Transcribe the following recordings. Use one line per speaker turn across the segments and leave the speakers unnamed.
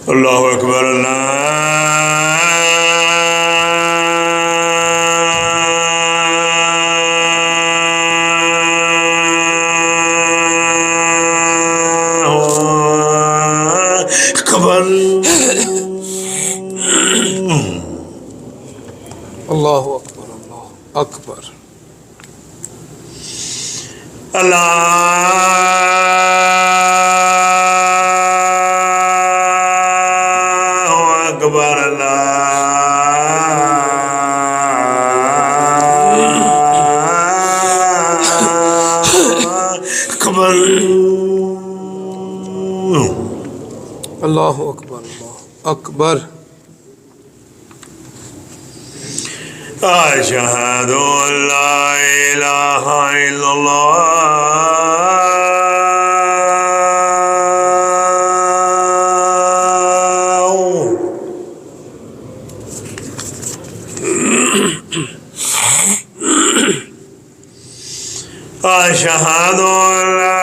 اللہ اکبر اللہ اکبر
اللہ اکبر اللہ اکبر
اکبر
اللہ اکبر اللہ اکبر
اشہد ان لا الہ الا اللہ اشہد ان لا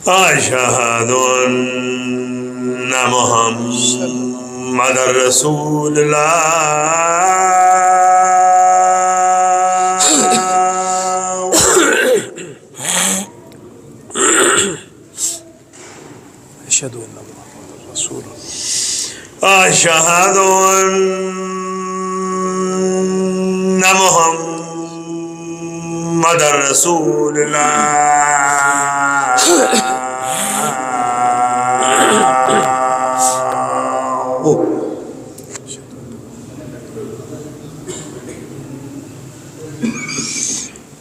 اشہد ان محمد رسول
اشہد ان محمد رسول
اشہد ان محمد رسول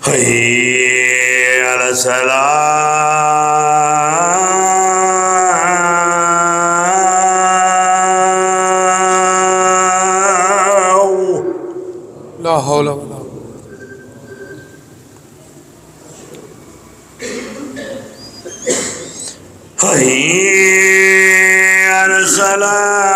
حی علی الصلاۃ
لا حول ولا
حی علی الصلاۃ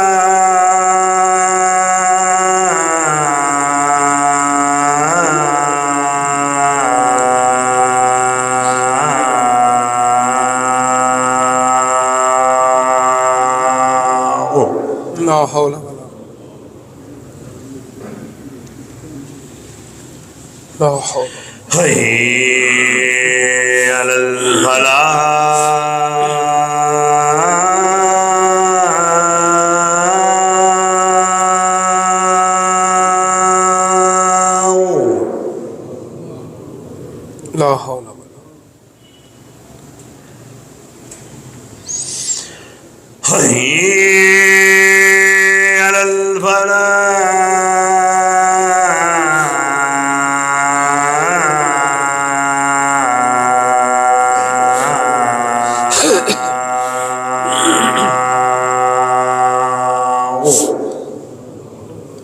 لا حول ولا لا حول
حی علی الفلاح
لا حول ولا
حی علی الفلاح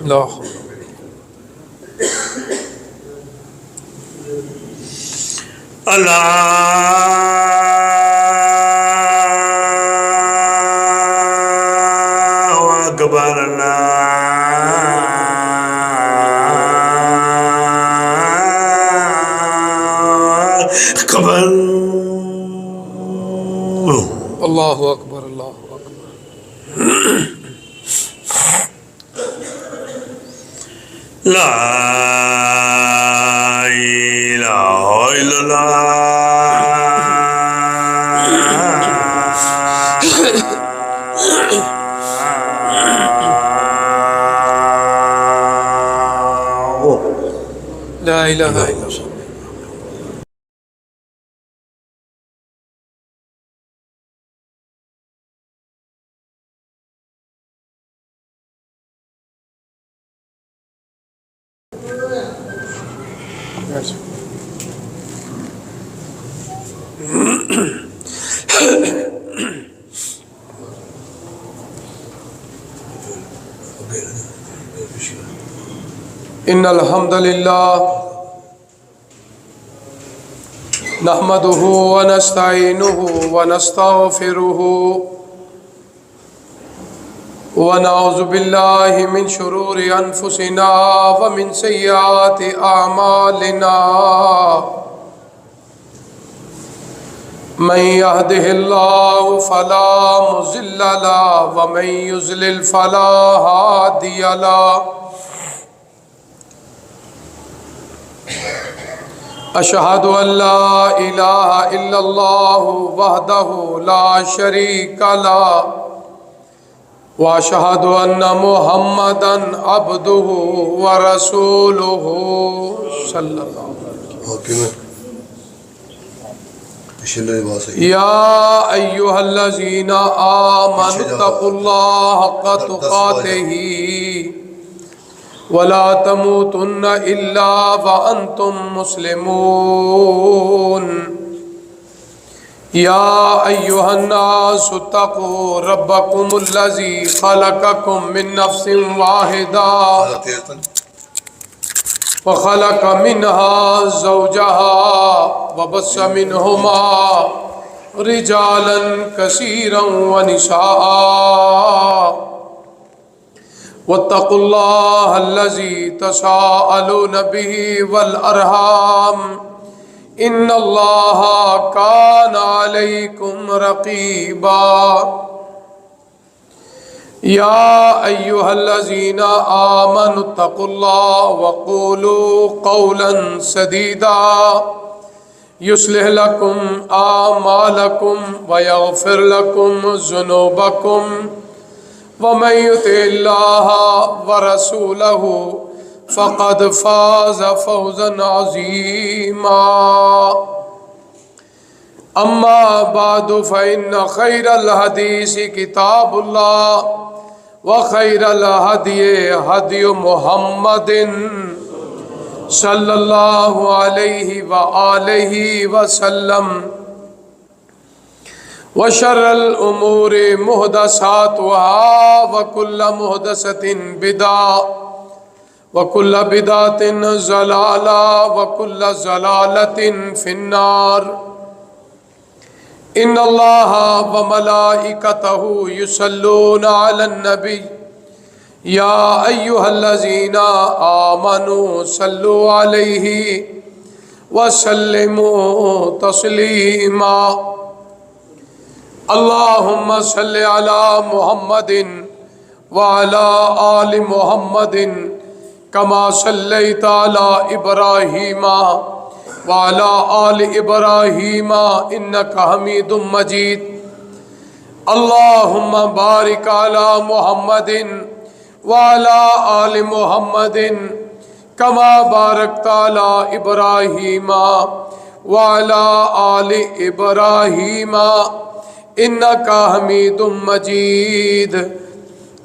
لا حول
اللہ اکبر اللہ اکبر
اللہ اکبر اللہ اکبر
لا الہ الا اللہ
لا الہ الا اللہ ان الحمد للہ نحمده ونستعينه ونستغفره ونعوذ بالله من شرور أنفسنا ومن سيئات أعمالنا من يهده الله فلا مضل له ومن يضلل فلا هادي له أشهد أن لا إله إلا الله وحده لا شريك له وأشهد أن محمدًا عبده ورسوله صلى الله عليه وسلم يا أيها الذين آمنوا اتقوا الله حق تقاته ولا تموتن إلا وأنتم مسلمون يا أيها الناس اتقوا ربكم الذي خلقكم من نفس واحدة وخلق منها زوجها وبث منهما رجالا كثيرا ونساء واتقوا الله الذي تساءلون به والأرحام إن الله كان عليكم رقيبا يا أيها الذين آمنوا اتقوا الله وقولوا قولا سديدا يصلح لكم أعمالكم ويغفر لكم ذنوبكم ومن يطع الله ورسوله فقد فاز فوزا عظيما أما بعد فإن خير الحديث كتاب الله وخير الهدي هدي محمد صلى الله عليه وآله وسلم وشر الأمور محدثاتها وكل محدثة بدعة وكل بدعة ضلالة وكل ضلالة في النار إن الله وملائكته يصلون على النبي يا أيها الذين آمنوا صلوا عليه وسلموا تسليما اللهم صل على محمد وعلى آل محمد كما صليت على إبراهيم وعلى آل إبراهيم إنك حميد مجيد اللهم بارك على محمد وعلى آل محمد كما باركت على إبراهيم وعلى آل إبراهيم إنك حميد مجيد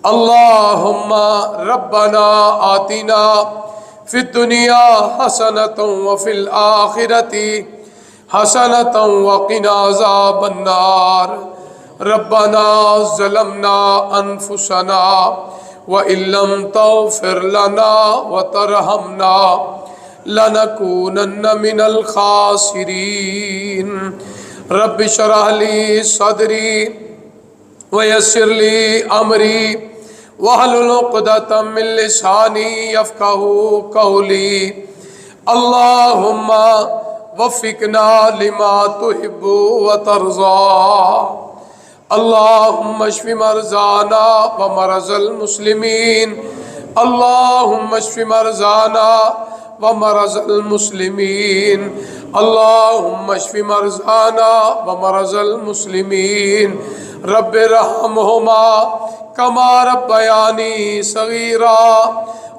اللهم ربنا آتنا في الدنيا حسنة وفي الآخرة حسنة وقنا عذاب النار ربنا ظلمنا أنفسنا وإن لم تغفر لنا وترحمنا لنكونن من الخاسرين رب اشرح لي صدري ويسر لي أمري واحلل عقدة من لساني يفقهوا قولي اللهم وفقنا لما تحب وترضى اللهم اشف مرضانا ومرضى المسلمين اللهم اشف مرضانا ومرضى المسلمين اللهم اشف مرضانا ومرضى المسلمين رب ارحمهما كما ربياني صغيرا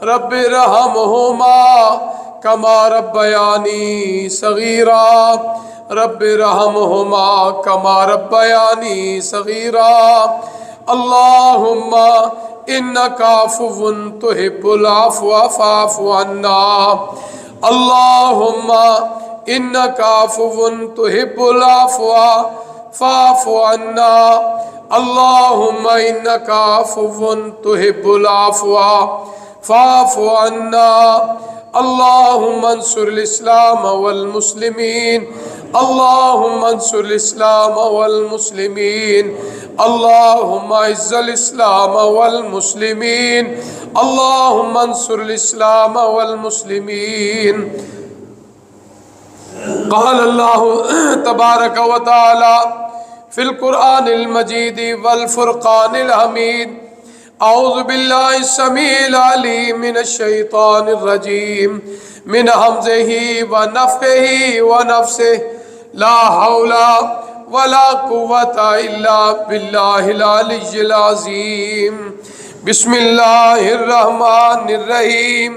رب ارحمهما كما ربياني صغيرا رب ارحمهما كما ربياني صغيرا اللهم إنك عفو تحب العفو فاعف عنا اللهم إنك عفو تحب العفو فاعف عنا اللهم إنك عفو تحب العفو فاعف عنا اللهم اللهم انصر الإسلام والمسلمين اللهم انصر الإسلام والمسلمين اللهم اعز الإسلام والمسلمين اللهم انصر الإسلام والمسلمين. قال الله تبارك وتعالى في القرآن المجيد والفرقان الحميد أعوذ بالله السميع العليم من الشيطان الرجيم من همزه ونفخه ونفسه لا حول ولا قوة إلا بالله العلي العظيم. بسم الله الرحمن الرحيم.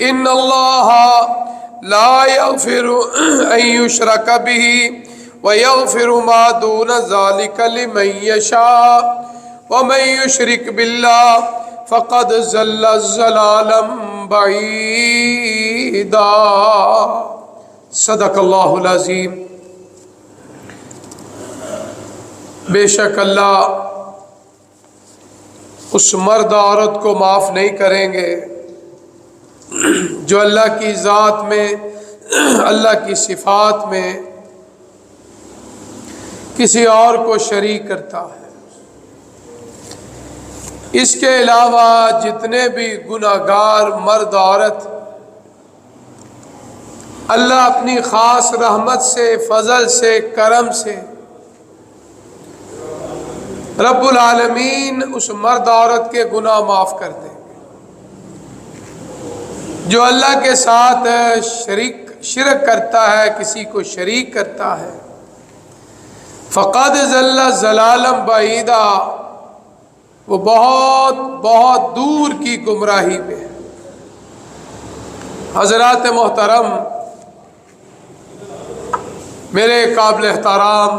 إن الله لا يغفر أن يشرك به ويغفر ما دون ذلك لمن يشاء ومن يشرك بالله فقد ضل ضلالا بعيدا. صدق اللہ العظیم. بے شک اللہ اس مرد عورت کو معاف نہیں کریں گے جو اللہ کی ذات میں اللہ کی صفات میں کسی اور کو شریک کرتا ہے. اس کے علاوہ جتنے بھی گناہگار مرد عورت اللہ اپنی خاص رحمت سے فضل سے کرم سے رب العالمین اس مرد عورت کے گناہ معاف کر دیں گے. جو اللہ کے ساتھ شرک کرتا ہے کسی کو شریک کرتا ہے فقد ضل ضلالا بعیدا وہ بہت بہت دور کی گمراہی میں ہے. حضرات محترم میرے قابل احترام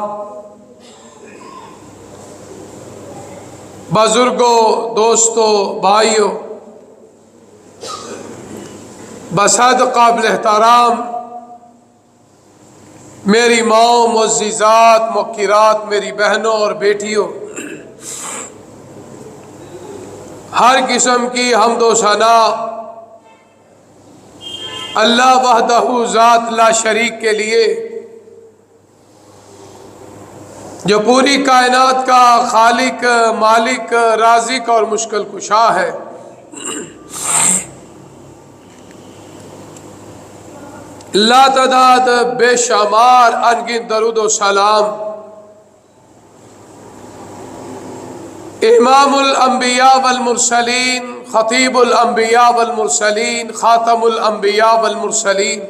بزرگوں دوستوں بھائیوں بسد قابل احترام میری ماؤں معززات موقرات میری بہنوں اور بیٹیوں ہر قسم کی حمد و ثنا اللہ وحدہ ذات لا شریک کے لیے جو پوری کائنات کا خالق مالک رازق اور مشکل کشا ہے. لا تعداد بے شمار انگن درود و سلام امام الانبیاء والمرسلین خطیب الانبیاء والمرسلین خاتم الانبیاء والمرسلین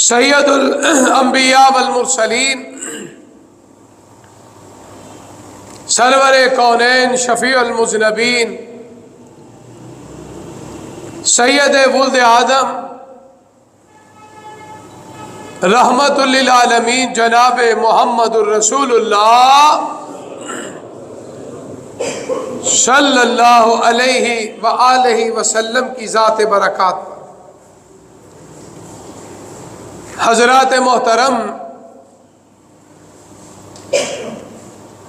سید الانبیاء والمرسلین سرور کونین شفیع المذنبین سید ولد آدم رحمت للعالمین جناب محمد الرسول اللہ صلی اللہ علیہ وآلہ وسلم کی ذات برکات پر. حضرات محترم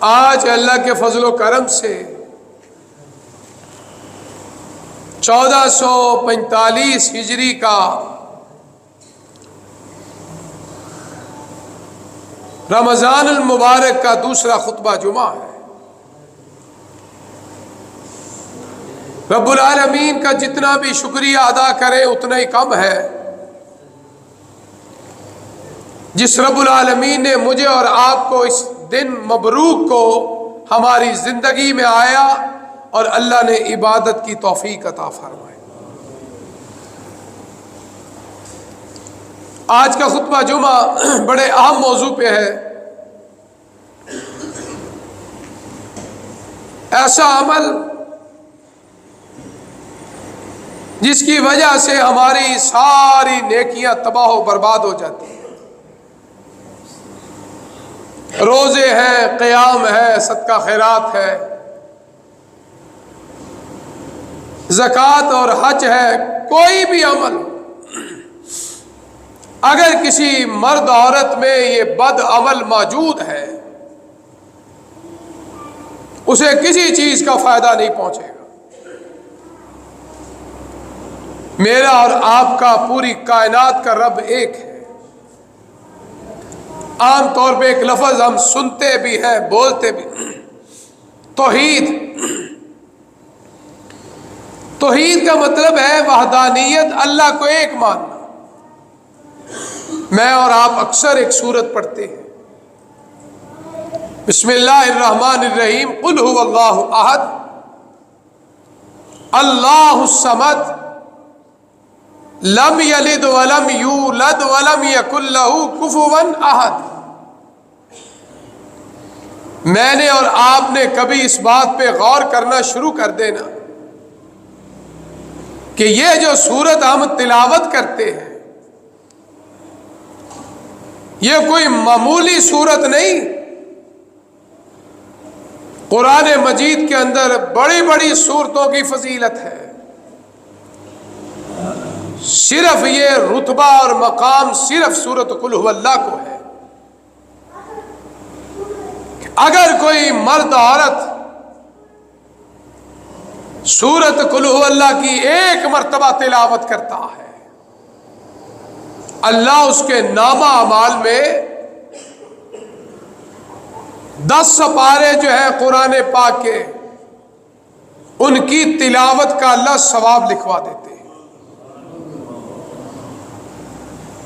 آج اللہ کے فضل و کرم سے 1445 ہجری کا رمضان المبارک کا دوسرا خطبہ جمعہ ہے. رب العالمین کا جتنا بھی شکریہ ادا کرے اتنا ہی کم ہے. جس رب العالمین نے مجھے اور آپ کو اس دن مبروک کو ہماری زندگی میں آیا اور اللہ نے عبادت کی توفیق عطا فرمائی. آج کا خطبہ جمعہ بڑے اہم موضوع پہ ہے. ایسا عمل جس کی وجہ سے ہماری ساری نیکیاں تباہ و برباد ہو جاتی ہیں. روزے ہیں، قیام ہے، صدقہ خیرات ہے، زکوٰۃ اور حج ہے، کوئی بھی عمل اگر کسی مرد عورت میں یہ بد عمل موجود ہے اسے کسی چیز کا فائدہ نہیں پہنچے گا. میرا اور آپ کا پوری کائنات کا رب ایک ہے۔ عام طور پہ ایک لفظ ہم سنتے بھی ہیں، بولتے بھی، توحید۔ توحید کا مطلب ہے وحدانیت، اللہ کو ایک ماننا۔ میں اور آپ اکثر ایک سورت پڑھتے ہیں، بسم اللہ الرحمن الرحیم، قل هو اللہ احد اللہ الصمد لم یلد ولم یولد ولم یکن لہ کفوا احد۔ میں نے اور آپ نے کبھی اس بات پہ غور کرنا شروع کر دینا کہ یہ جو سورت ہم تلاوت کرتے ہیں یہ کوئی معمولی سورت نہیں۔ قرآن مجید کے اندر بڑی بڑی سورتوں کی فضیلت ہے، صرف یہ رتبہ اور مقام صرف سورت قل هو اللہ کو ہے۔ اگر کوئی مرد عورت سورت قل هو اللہ کی ایک مرتبہ تلاوت کرتا ہے، اللہ اس کے نامہ اعمال میں 10 سپارے جو ہیں قرآن پاک کے، ان کی تلاوت کا اللہ ثواب لکھوا دیتے ہیں۔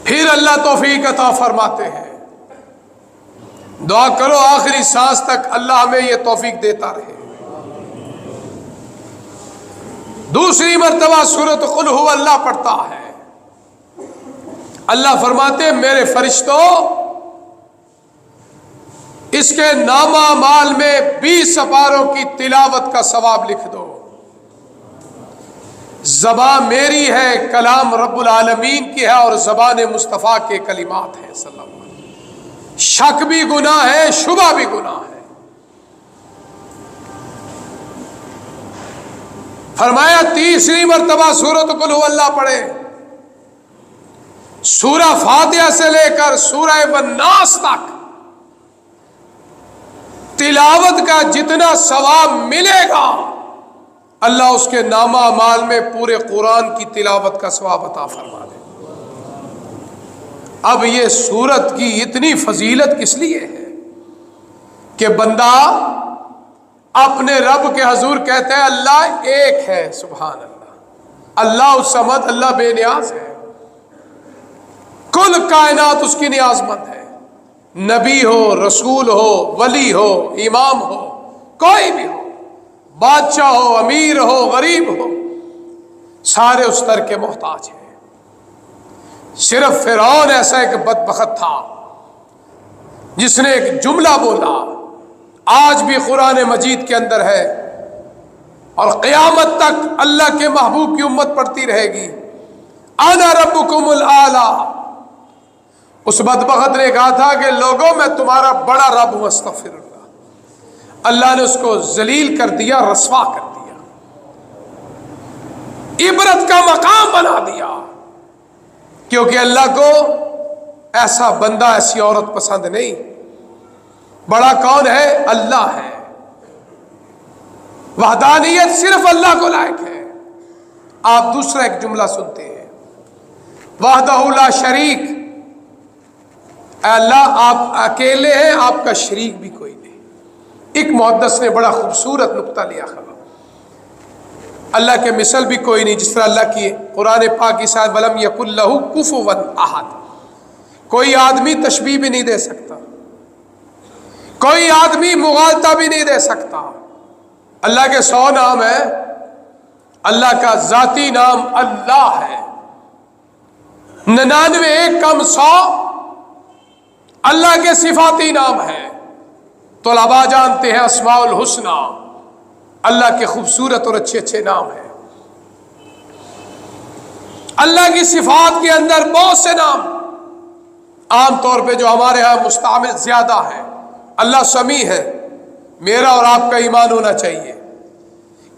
پھر اللہ توفیق عطا فرماتے ہیں۔ دعا کرو آخری سانس تک اللہ ہمیں یہ توفیق دیتا رہے۔ دوسری مرتبہ سورۃ قل هو اللہ پڑھتا ہے، اللہ فرماتے ہیں میرے فرشتوں اس کے نامہ اعمال میں 20 سپاروں کی تلاوت کا ثواب لکھ دو۔ زبان میری ہے، کلام رب العالمین کی ہے، اور زبان مصطفیٰ کے کلمات ہیں صلی اللہ علیہ وسلم۔ شک بھی گناہ ہے، شبہ بھی گناہ ہے۔ فرمایا تیسری مرتبہ سورۃ قل هو اللہ پڑھے، سورہ فاتحہ سے لے کر سورہ والناس تک تلاوت کا جتنا ثواب ملے گا اللہ اس کے نامہ اعمال میں پورے قرآن کی تلاوت کا ثواب عطا فرما دے۔ اب یہ سورت کی اتنی فضیلت کس لیے ہے کہ بندہ اپنے رب کے حضور کہتا ہے اللہ ایک ہے، سبحان اللہ، اللہ الصمد، اللہ بے نیاز ہے، کل کائنات اس کی نیاز مند ہے۔ نبی ہو، رسول ہو، ولی ہو، امام ہو، کوئی بھی ہو، بادشاہ ہو، امیر ہو، غریب ہو، سارے اس در کے محتاج ہیں۔ صرف فرعون ایسا ایک بدبخت تھا جس نے ایک جملہ بولا، آج بھی قرآن مجید کے اندر ہے اور قیامت تک اللہ کے محبوب کی امت پڑھتی رہے گی، انا ربکم الاعلی۔ اس بدبخت نے کہا تھا کہ لوگوں میں تمہارا بڑا رب ہوں، استغفر اللہ۔ اللہ نے اس کو ذلیل کر دیا، رسوا کر دیا، عبرت کا مقام بنا دیا، کیونکہ اللہ کو ایسا بندہ، ایسی عورت پسند نہیں۔ بڑا کون ہے؟ اللہ ہے۔ وحدانیت صرف اللہ کو لائق ہے۔ آپ دوسرا ایک جملہ سنتے ہیں، وحدہ لا شریک، اے اللہ آپ اکیلے ہیں، آپ کا شریک بھی کوئی نہیں۔ ایک محدث نے بڑا خوبصورت نقطہ لیا، اللہ کے مثل بھی کوئی نہیں، جس طرح اللہ کی قرآن پاک کی ساتھ ولم یکن لہ کفوا احد، کوئی آدمی تشبیہ بھی نہیں دے سکتا، کوئی آدمی مغالطہ بھی نہیں دے سکتا۔ اللہ کے 100 نام ہیں، اللہ کا ذاتی نام اللہ ہے، 99 ایک کم 100 اللہ کے صفاتی نام ہیں۔ طلباء جانتے ہیں اسماء الحسنہ، اللہ کے خوبصورت اور اچھے اچھے نام ہیں۔ اللہ کی صفات کے اندر بہت سے نام، عام طور پہ جو ہمارے ہاں مستعمل زیادہ ہے، اللہ سمیع ہے۔ میرا اور آپ کا ایمان ہونا چاہیے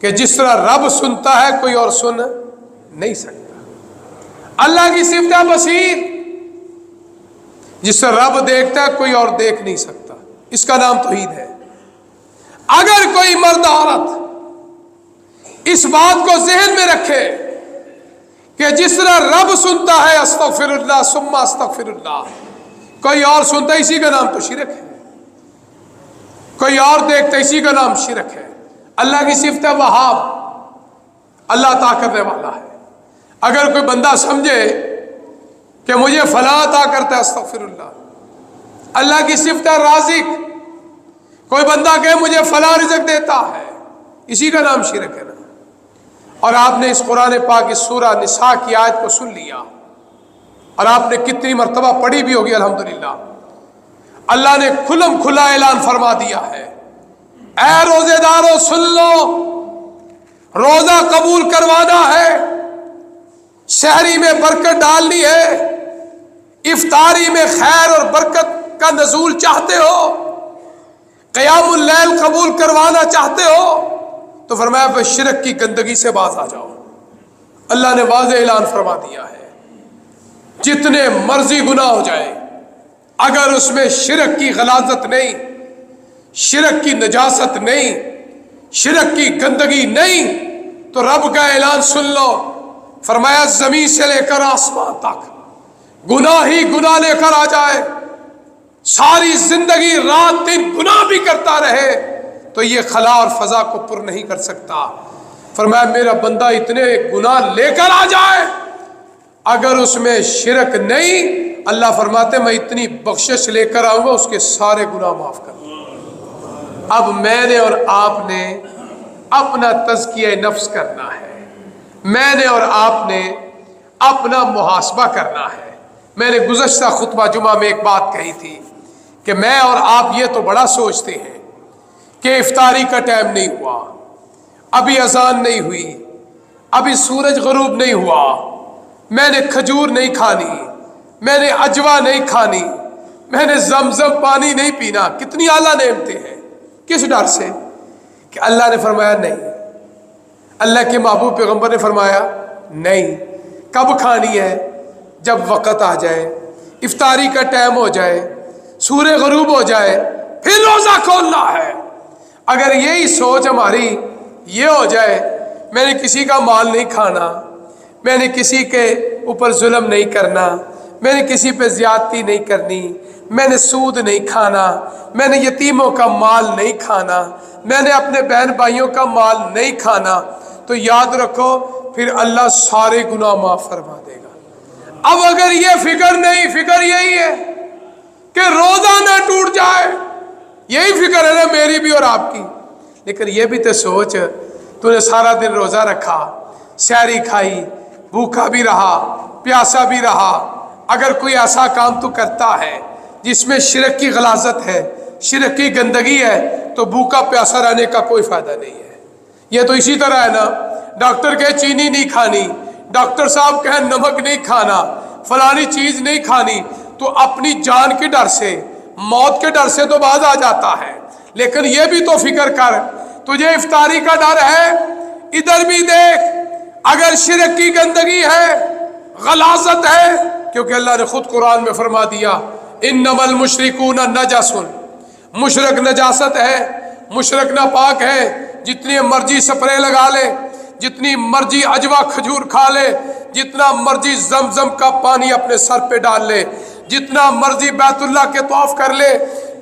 کہ جس طرح رب سنتا ہے کوئی اور سن نہیں سکتا۔ اللہ کی صفت ہے بصیر، جس سے رب دیکھتا ہے کوئی اور دیکھ نہیں سکتا، اس کا نام توحید ہے۔ اگر کوئی مرد عورت اس بات کو ذہن میں رکھے کہ جس طرح رب سنتا ہے استغفر اللہ ثم استغفر اللہ، کوئی اور سنتا ہے اسی کا نام تو شرک ہے، کوئی اور دیکھتا ہے اسی کا نام شرک ہے۔ اللہ کی صفت ہے وہاب، اللہ عطا کرنے والا ہے۔ اگر کوئی بندہ سمجھے کہ مجھے فلاں عطا کرتا ہے استغفر اللہ، اللہ کی صفت ہے رازق، کوئی بندہ کہے مجھے فلاں رزق دیتا ہے، اسی کا نام شرک ہے نا۔ اور آپ نے اس قرآن پاک کی سورہ نساء کی آیت کو سن لیا اور آپ نے کتنی مرتبہ پڑھی بھی ہوگی الحمدللہ۔ اللہ نے کھلم کھلا اعلان فرما دیا ہے، اے روزے دارو سن لو، روزہ قبول کروانا ہے، سحری میں برکت ڈالنی ہے، افطاری میں خیر اور برکت کا نزول چاہتے ہو، قیام اللیل قبول کروانا چاہتے ہو تو فرمایا پھر شرک کی گندگی سے باز آ جاؤ۔ اللہ نے واضح اعلان فرما دیا ہے، جتنے مرضی گناہ ہو جائے اگر اس میں شرک کی غلاظت نہیں، شرک کی نجاست نہیں، شرک کی گندگی نہیں تو رب کا اعلان سن لو، فرمایا زمین سے لے کر آسمان تک گناہ ہی گناہ لے کر آ جائے، ساری زندگی رات دن گناہ بھی کرتا رہے تو یہ خلا اور فضا کو پر نہیں کر سکتا۔ فرمایا میرا بندہ اتنے گناہ لے کر آ جائے اگر اس میں شرک نہیں، اللہ فرماتے میں اتنی بخشش لے کر آؤں گا اس کے سارے گناہ معاف کر دوں۔ اب میں نے اور آپ نے اپنا تزکیہ نفس کرنا ہے، میں نے اور آپ نے اپنا محاسبہ کرنا ہے۔ میں نے گزشتہ خطبہ جمعہ میں ایک بات کہی تھی کہ میں اور آپ یہ تو بڑا سوچتے ہیں کہ افطاری کا ٹائم نہیں ہوا، ابھی اذان نہیں ہوئی، ابھی سورج غروب نہیں ہوا، میں نے کھجور نہیں کھانی، میں نے اجوا نہیں کھانی، میں نے زمزم پانی نہیں پینا۔ کتنی اعلیٰ نعمتیں ہیں، کس ڈر سے کہ اللہ نے فرمایا نہیں، اللہ کے محبوب پیغمبر نے فرمایا نہیں۔ کب کھانی ہے؟ جب وقت آ جائے، افطاری کا ٹائم ہو جائے، سورج غروب ہو جائے، پھر روزہ کھولنا ہے۔ اگر یہی سوچ ہماری یہ ہو جائے میں نے کسی کا مال نہیں کھانا، میں نے کسی کے اوپر ظلم نہیں کرنا، میں نے کسی پہ زیادتی نہیں کرنی، میں نے سود نہیں کھانا، میں نے یتیموں کا مال نہیں کھانا، میں نے اپنے بہن بھائیوں کا مال نہیں کھانا، تو یاد رکھو پھر اللہ سارے گناہ معاف فرما دے گا۔ اب اگر یہ فکر نہیں، فکر یہی ہے کہ روزہ نہ ٹوٹ جائے، یہی فکر ہے نا میری بھی اور آپ کی۔ لیکن یہ بھی تو سوچ، تو نے سارا دن روزہ رکھا، سحری کھائی، بھوکا بھی رہا، پیاسا بھی رہا، اگر کوئی ایسا کام تو کرتا ہے جس میں شرک کی غلاظت ہے، شرک کی گندگی ہے، تو بھوکا پیاسا رہنے کا کوئی فائدہ نہیں ہے۔ یہ تو اسی طرح ہے نا، ڈاکٹر کہے چینی نہیں کھانی، ڈاکٹر صاحب کہیں نمک نہیں کھانا، فلانی چیز نہیں کھانی، تو اپنی جان کے ڈر سے، موت کے ڈر سے تو باز آ جاتا ہے۔ لیکن یہ بھی تو فکر کر، تجھے افطاری کا ڈر ہے، ادھر بھی دیکھ، اگر شرک کی گندگی ہے، غلاظت ہے، کیونکہ اللہ نے خود قرآن میں فرما دیا انما المشرکون نجس، مشرک نجاست ہے، مشرک ناپاک ہے، جتنی مرضی سپرے لگا لے، جتنی مرضی اجوا کھجور کھا لے، جتنا مرضی زمزم کا پانی اپنے سر پہ ڈال لے، جتنا مرضی بیت اللہ کے طواف کر لے،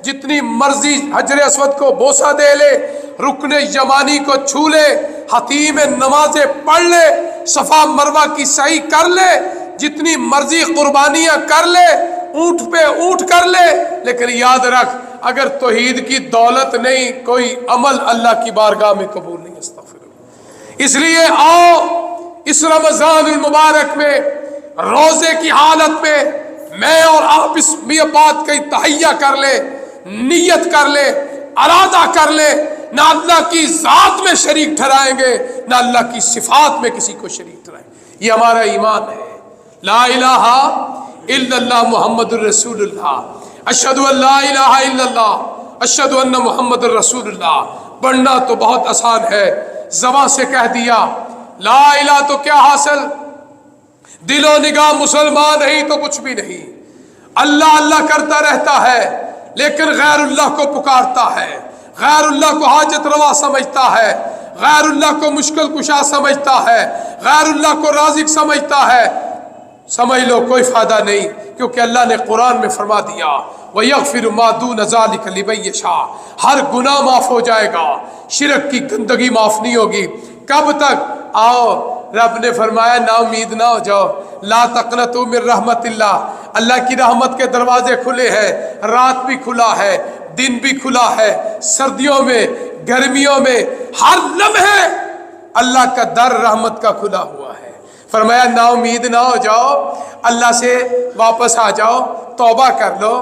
جتنی مرضی حجر اسود کو بوسہ دے لے، رکن یمانی کو چھو لے، حتیم نمازیں پڑھ لے، صفا مروہ کی سعی کر لے، جتنی مرضی قربانیاں کر لے، اونٹ پہ اونٹ کر لے، لیکن یاد رکھ اگر توحید کی دولت نہیں، کوئی عمل اللہ کی بارگاہ میں قبول نہیں۔ استغفر اللہ۔ اس لیے آؤ اس رمضان المبارک میں روزے کی حالت میں میں اور آپ اس بات کا تہیہ کر لے، نیت کر لے، ارادہ کر لے، نہ اللہ کی ذات میں شریک ٹھہرائیں گے، نہ اللہ کی صفات میں کسی کو شریک ٹھہرائیں گے۔ یہ ہمارا ایمان ہے۔ لا الہ الا اللہ محمد الرسول اللہ، اشہد ان لا الہ الا اللہ، اشہد ان محمد الرسول اللہ۔ پڑھنا تو بہت آسان ہے، زبان سے کہہ دیا، لا الہ تو کیا حاصل، دل و نگاہ مسلمان نہیں تو کچھ بھی نہیں، اللہ اللہ کرتا رہتا ہے لیکن غیر اللہ کو پکارتا ہے، غیر اللہ کو حاجت روا سمجھتا ہے، غیر اللہ کو مشکل کشا سمجھتا ہے، غیر اللہ کو رازق سمجھتا ہے، سمجھ لو کوئی فائدہ نہیں، کیونکہ اللہ نے قرآن میں فرما دیا وَيَغْفِرُ مَا دُونَ ذَلِكَ لِمَن يَشَاءُ، ہر گناہ معاف ہو جائے گا، شرک کی گندگی معاف نہیں ہوگی۔ کب تک؟ آؤ، رب نے فرمایا نا امید نہ ہو جاؤ، لا تقنطوا من رحمت اللہ، اللہ کی رحمت کے دروازے کھلے ہیں، رات بھی کھلا ہے، دن بھی کھلا ہے، سردیوں میں، گرمیوں میں، ہر لمحے اللہ کا در رحمت کا کھلا ہوا ہے۔ فرمایا نا امید نہ ہو جاؤ، اللہ سے واپس آ جاؤ، توبہ کر لو،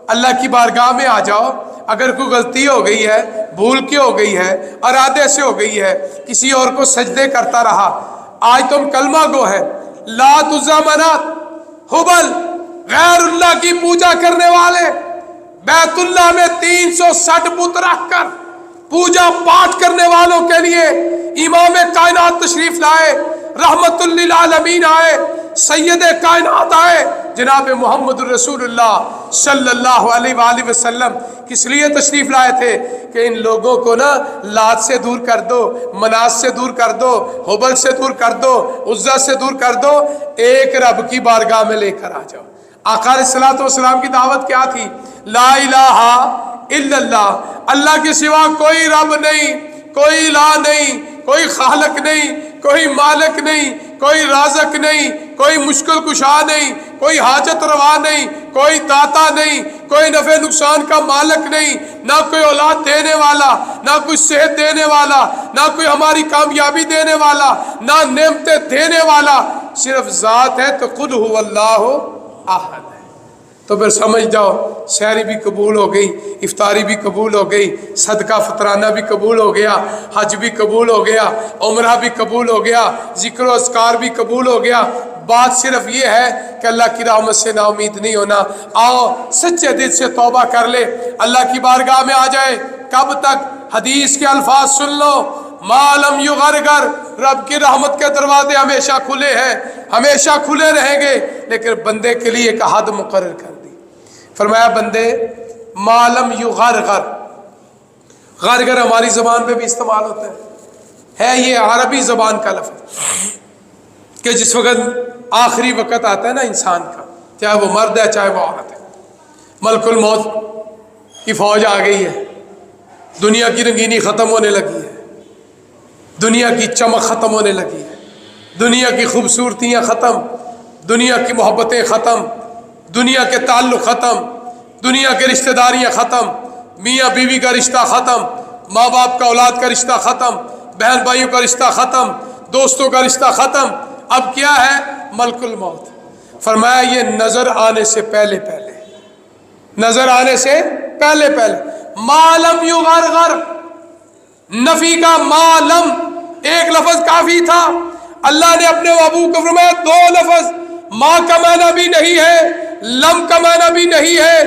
اللہ کی بارگاہ میں آ جاؤ۔ اگر کوئی غلطی ہو گئی ہے، بھول کے ہو گئی ہے، ارادے سے ہو گئی ہے، کسی اور کو سجدے کرتا رہا، آج تم کلمہ گو ہے، لات عزیٰ منات ہبل، غیر اللہ کی پوجا کرنے والے، بیت اللہ میں 360 بت رکھ کر پوجا پاٹ کرنے والوں کے لیے امام کائنات تشریف لائے، رحمت للعالمین آئے، سید کائنات آئے، جناب محمد الرسول اللہ صلی اللہ علیہ وآلہ وسلم کس لیے تشریف لائے تھے کہ ان لوگوں کو نا لات سے دور کر دو، منات سے دور کر دو، حبل سے دور کر دو، عزا سے دور کر دو، ایک رب کی بارگاہ میں لے کر آ جاؤ۔ آقا علیہ الصلوۃ والسلام کی دعوت کیا تھی؟ لا الہ الا اللہ، اللہ کے سوا کوئی رب نہیں، کوئی الہ نہیں، کوئی خالق نہیں، کوئی مالک نہیں، کوئی رازق نہیں، کوئی مشکل کشا نہیں، کوئی حاجت روا نہیں، کوئی داتا نہیں، کوئی نفع نقصان کا مالک نہیں، نہ کوئی اولاد دینے والا، نہ کوئی صحت دینے والا، نہ کوئی ہماری کامیابی دینے والا، نہ نعمتیں دینے والا، صرف ذات ہے۔ تو قل هو اللہ احد ہے۔ تو پھر سمجھ جاؤ سحری بھی قبول ہو گئی، افطاری بھی قبول ہو گئی، صدقہ فطرانہ بھی قبول ہو گیا، حج بھی قبول ہو گیا، عمرہ بھی قبول ہو گیا، ذکر و اذکار بھی قبول ہو گیا۔ بات صرف یہ ہے کہ اللہ کی رحمت سے نا امید نہیں ہونا۔ آؤ سچے دل سے توبہ کر لے، اللہ کی بارگاہ میں آ جائے۔ کب تک؟ حدیث کے الفاظ سن لو، ما لم یغرگر، رب کی رحمت کے دروازے ہمیشہ کھلے ہیں، ہمیشہ کھلے رہیں گے، لیکن بندے کے لیے ایک حد مقرر کر دی۔ فرمایا بندے ما لم یغرگر، غرگر ہماری زبان پہ بھی استعمال ہوتا ہے یہ عربی زبان کا لفظ کہ جس وقت آخری وقت آتا ہے نا انسان کا، چاہے وہ مرد ہے چاہے وہ عورت ہے، ملک الموت کی فوج آ گئی ہے، دنیا کی رنگینی ختم ہونے لگی ہے، دنیا کی چمک ختم ہونے لگی ہے، دنیا کی خوبصورتیاں ختم، دنیا کی محبتیں ختم، دنیا کے تعلق ختم، دنیا کے رشتہ داریاں ختم، میاں بیوی کا رشتہ ختم، ماں باپ کا اولاد کا رشتہ ختم، بہن بھائیوں کا رشتہ ختم، دوستوں کا رشتہ ختم۔ اب کیا ہے؟ ملک الموت۔ فرمایا یہ نظر آنے سے پہلے پہلے، نظر آنے سے پہلے پہلے، ما لم یغرگر، نفی کا ما لم ایک لفظ کافی تھا، اللہ نے اپنے ابو کو فرمایا دو لفظ، ما کا معنی بھی نہیں ہے، لم کا معنی بھی نہیں ہے،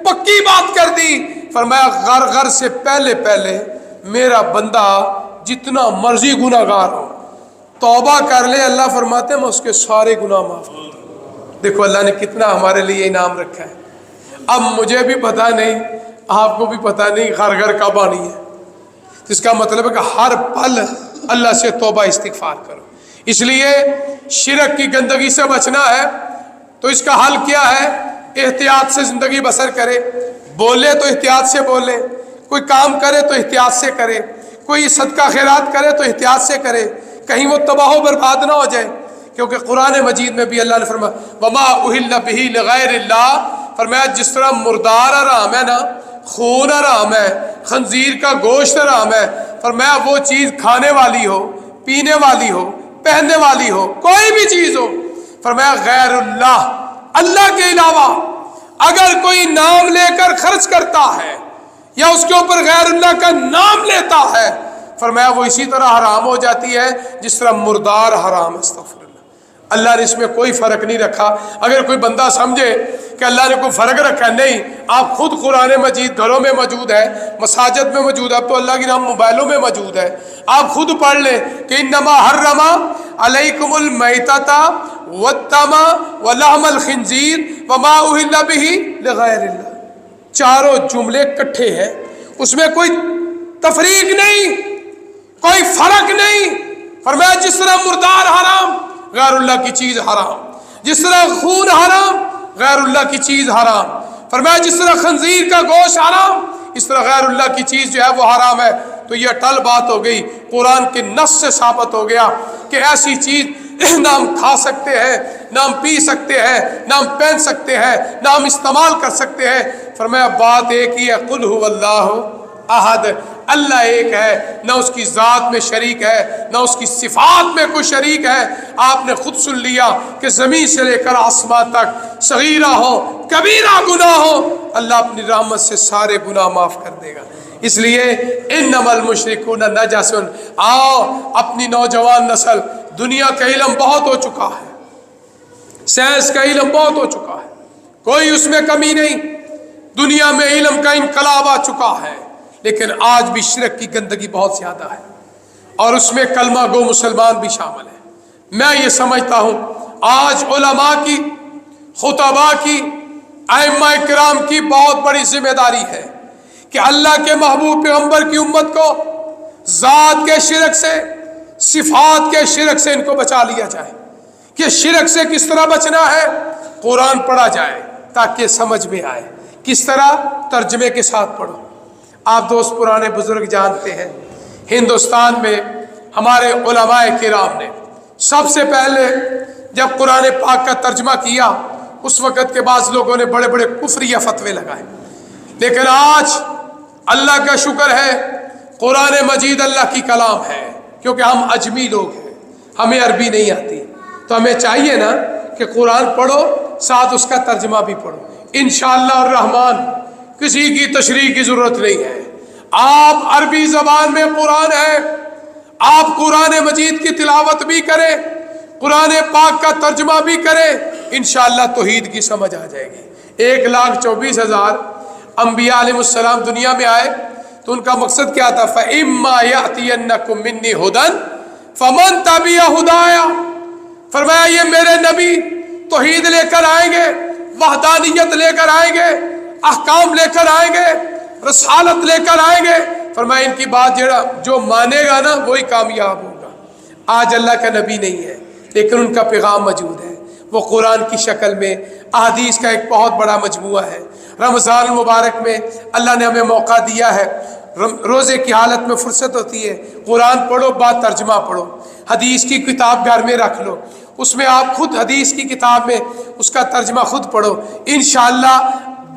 پکی بات کر دی۔ فرمایا غرغر سے پہلے پہلے میرا بندہ جتنا مرضی گناہ گار ہو توبہ کر لے، اللہ فرماتے ہیں میں اس کے سارے گناہ معاف کر دوں۔ دیکھو اللہ نے کتنا ہمارے لیے انعام رکھا ہے۔ اب مجھے بھی پتہ نہیں، آپ کو بھی پتہ نہیں غرغر کب آنی ہے، اس کا مطلب ہے کہ ہر پل اللہ سے توبہ استغفار کرو۔ اس لیے شرک کی گندگی سے بچنا ہے تو اس کا حل کیا ہے؟ احتیاط سے زندگی بسر کرے، بولے تو احتیاط سے بولے، کوئی کام کرے تو احتیاط سے کرے، کوئی صدقہ خیرات کرے تو احتیاط سے کرے، کہیں وہ تباہ و برباد نہ ہو جائے، کیونکہ قرآن مجید میں بھی اللہ نے فرمایا وما اہل بہ لغیر اللہ، فرمایا جس طرح مردار حرام ہے نا، خون حرام ہے، خنزیر کا گوشت حرام ہے، فرمایا وہ چیز کھانے والی ہو، پینے والی ہو، پہننے والی ہو، کوئی بھی چیز ہو، فرمایا غیر اللہ، اللہ کے علاوہ اگر کوئی نام لے کر خرچ کرتا ہے یا اس کے اوپر غیر اللہ کا نام لیتا ہے، فرمایا وہ اسی طرح حرام ہو جاتی ہے جس طرح مردار حرام ہے۔ استغفر اللہ، اللہ نے اس میں کوئی فرق نہیں رکھا۔ اگر کوئی بندہ سمجھے کہ اللہ نے کوئی فرق رکھا، نہیں، آپ خود قرآن مجید گھروں میں موجود ہے، مساجد میں موجود ہے، اب تو اللہ کی نام موبائلوں میں موجود ہے، آپ خود پڑھ لیں کہ انما حرم علیکم المیتۃ والدم ولحم الخنزیر وما اہل بہ لغیر اللہ، چاروں جملے کٹھے ہیں، اس میں کوئی تفریق نہیں، کوئی فرق نہیں. فرمایا جس طرح مردار حرام غیر اللہ کی چیز حرام، جس طرح خون حرام غیر اللہ کی چیز حرام. فرمایا جس طرح خنزیر کا گوشت حرام اس طرح غیر اللہ کی چیز جو ہے وہ حرام ہے. تو یہ اٹل بات ہو گئی، قرآن کے نص سے ثابت ہو گیا کہ ایسی چیز نہ ہم کھا سکتے ہیں، نہ ہم پی سکتے ہیں، نہ ہم پہن سکتے ہیں، نہ ہم استعمال کر سکتے ہیں. فرمایا بات ایک ہی ہے، قل هو اللہ احد، اللہ ایک ہے، نہ اس کی ذات میں شریک ہے نہ اس کی صفات میں کوئی شریک ہے. آپ نے خود سن لیا کہ زمین سے لے کر آسمان تک صغیرہ ہو کبیرہ گناہ ہو، اللہ اپنی رحمت سے سارے گناہ معاف کر دے گا. اس لیے انما المشرکون نجس. آؤ اپنی نوجوان نسل، دنیا کا علم بہت ہو چکا ہے، سائنس کا علم بہت ہو چکا ہے، کوئی اس میں کمی نہیں، دنیا میں علم کا انقلاب آ چکا ہے، لیکن آج بھی شرک کی گندگی بہت زیادہ ہے اور اس میں کلمہ گو مسلمان بھی شامل ہے. میں یہ سمجھتا ہوں آج علماء کی، خطباء کی، ائمہ کرام کی بہت بڑی ذمہ داری ہے کہ اللہ کے محبوب پیغمبر کی امت کو ذات کے شرک سے، صفات کے شرک سے ان کو بچا لیا جائے. کہ شرک سے کس طرح بچنا ہے، قرآن پڑھا جائے تاکہ سمجھ میں آئے. کس طرح؟ ترجمے کے ساتھ پڑھو. آپ دوست پرانے بزرگ جانتے ہیں ہندوستان میں ہمارے علماء کرام نے سب سے پہلے جب قرآن پاک کا ترجمہ کیا اس وقت کے بعد لوگوں نے بڑے بڑے کفریہ فتوے لگائے، لیکن آج اللہ کا شکر ہے قرآن مجید اللہ کی کلام ہے. کیونکہ ہم اجمی لوگ ہیں، ہمیں عربی نہیں آتی، تو ہمیں چاہیے نا کہ قرآن پڑھو ساتھ اس کا ترجمہ بھی پڑھو. انشاءاللہ الرحمن کسی کی تشریح کی ضرورت نہیں ہے. آپ عربی زبان میں قرآن ہے، آپ قرآن مجید کی تلاوت بھی کریں، قرآن پاک کا ترجمہ بھی کریں، انشاءاللہ توحید کی سمجھ آ جائے گی. 1,24,000 انبیاء علیہ السلام دنیا میں آئے تو ان کا مقصد کیا تھا؟ فَإِمَّا يَأْتِيَنَّكُم مِّنِّي هُدًى فَمَن تَبِعَ هُدَايَ. فرمایا یہ میرے نبی توحید لے کر آئیں گے، وحدانیت لے کر آئیں گے، احکام لے کر آئیں گے، رسالت لے کر آئیں گے. فرمایا ان کی بات جو مانے گا نا وہی کامیاب ہوگا. آج اللہ کا نبی نہیں ہے لیکن ان کا پیغام موجود ہے، وہ قرآن کی شکل میں احادیث کا ایک بہت بڑا مجموعہ ہے. رمضان المبارک میں اللہ نے ہمیں موقع دیا ہے، روزے کی حالت میں فرصت ہوتی ہے، قرآن پڑھو، بعد ترجمہ پڑھو. حدیث کی کتاب گھر میں رکھ لو، اس میں آپ خود حدیث کی کتاب میں اس کا ترجمہ خود پڑھو. انشاءاللہ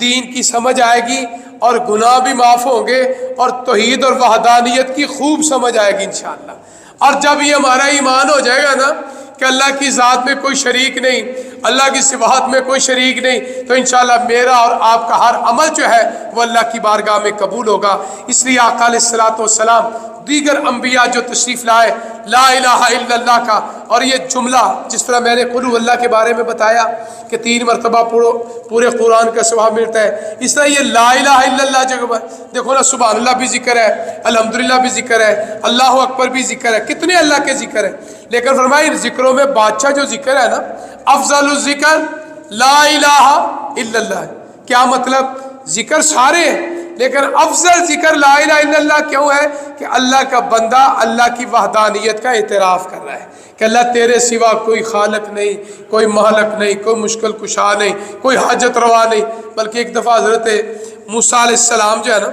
دین کی سمجھ آئے گی اور گناہ بھی معاف ہوں گے اور توحید اور وحدانیت کی خوب سمجھ آئے گی انشاءاللہ. اور جب یہ ہمارا ایمان ہو جائے گا نا کہ اللہ کی ذات میں کوئی شریک نہیں، اللہ کی صفات میں کوئی شریک نہیں، تو انشاءاللہ میرا اور آپ کا ہر عمل جو ہے وہ اللہ کی بارگاہ میں قبول ہوگا. اس لیے آقا علیہ الصلوۃ والسلام دیگر انبیاء جو تشریف لائے لا الہ الا اللہ کا، اور یہ جملہ جس طرح میں نے قل هو اللہ کے بارے میں بتایا کہ 3 مرتبہ پورے قرآن کا ثواب ملتا ہے، اس طرح یہ لا الہ الا اللہ جگہ دیکھو نا، سبحان اللہ بھی ذکر ہے، الحمدللہ بھی ذکر ہے، اللہ اکبر بھی ذکر ہے، کتنے اللہ کے ذکر ہے. لیکن فرمایا ان ذکروں میں بادشاہ جو ذکر ہے نا، افضل الذکر لا الہ الا اللہ. کیا مطلب؟ ذکر سارے ہیں لیکن افضل ذکر لا الہ الا اللہ کیوں ہے؟ کہ اللہ کا بندہ اللہ کی وحدانیت کا اعتراف کر رہا ہے کہ اللہ تیرے سوا کوئی خالق نہیں، کوئی مالک نہیں، کوئی مشکل کشا نہیں، کوئی حاجت روا نہیں. بلکہ ایک دفعہ حضرت موسیٰ علیہ السلام جو ہے نا،